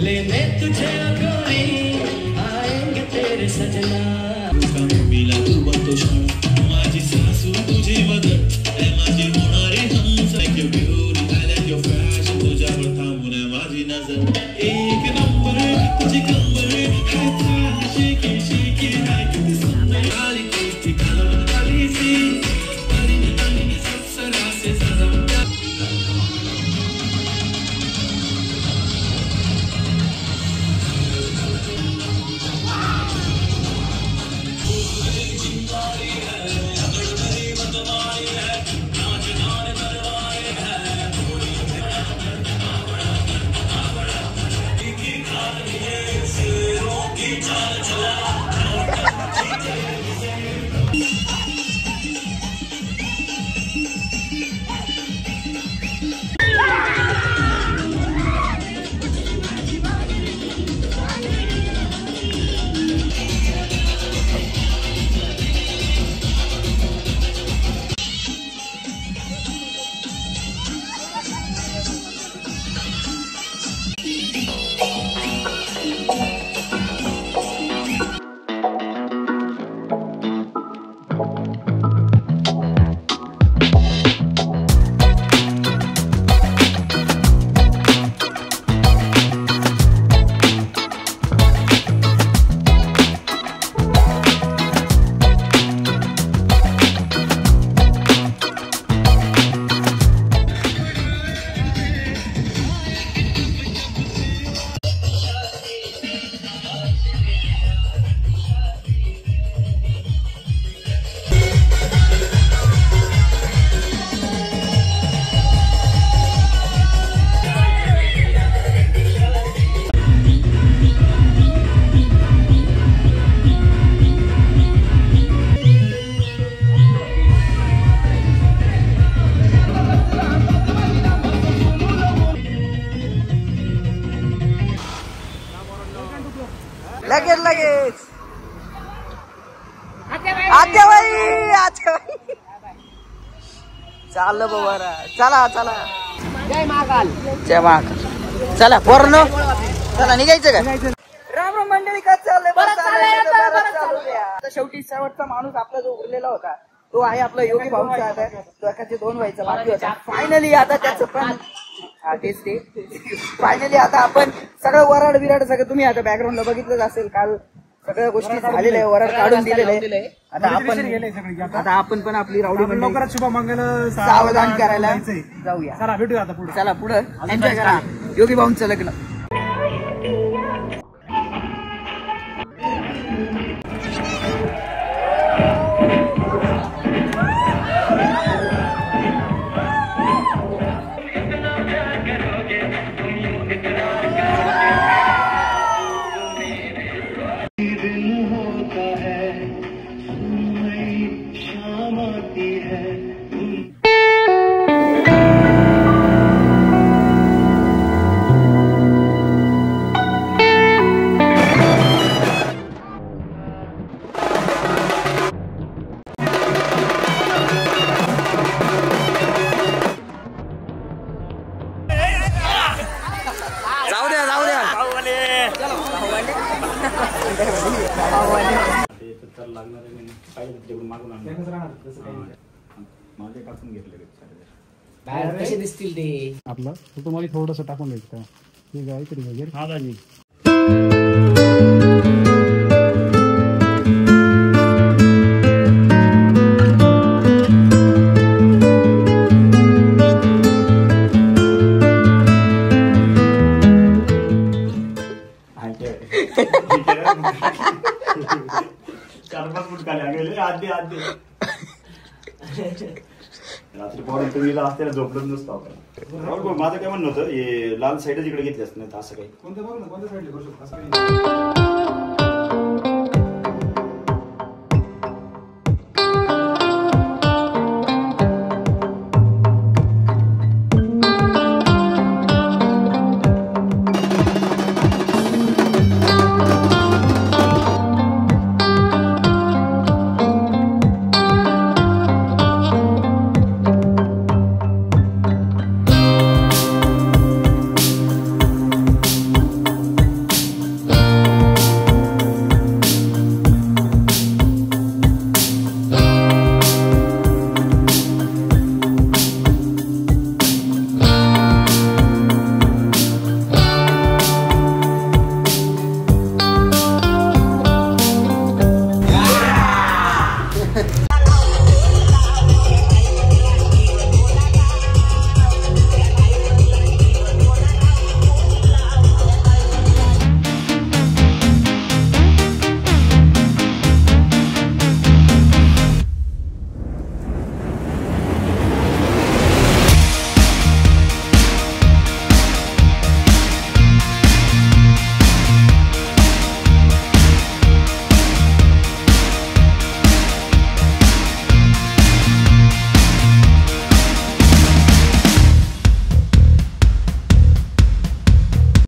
लेने तुझे गोरी आएंगे तेरे सजना मिला तू बनतो शाळा माझी सासू तुझी मदत माझी होणारी हम like your beauty I like your fashion तुझ्यावर थांबून माझी नजर एक नंबर तुझी कंबर हाय था शेकी शेकी हाय किती सुंदर आली ती कालवण आली सी आली ससरा से सजा लगेच आत्याबाई चाललं बाबा चला चला जय महाकाल चला पोरांनो चला निघायचं का राम राम मंडळी काय चाललंय शेवटी शेवटचा माणूस आपला जो उरलेला होता तो आहे आपला योगी भाऊचा आता तो एकाचे 2 व्हायचा बाकी होता फायनली आता त्याचं पण तेच ते फायनली आता आपण सगळं वराड विराड सगळं तुम्ही आता बॅकग्राऊंडला बघितलंच असेल काल सगळ्या गोष्टी झालेल्या आहे वराड काढून दिलेले आता आपण पण आपली रावडी लवकरात शुभमंगल सावधान करायला जाऊया चला भेटूया आता पुढे चला पुढे एन्जॉय करा योगी भाऊंचं लग्न कसे दिसतील ते आपलं तुम्हाला थोडस टाकून द्यायचं ठीक आहे तरी वगैरे हा दाजी रात्री पावणे तुम्ही असताना झोपलं नसतं आपण माझं काय म्हणणं होतं हे लाल साईडच इकडे घेतली असत नाही असं काही कोणत्या साईडला करू शकतो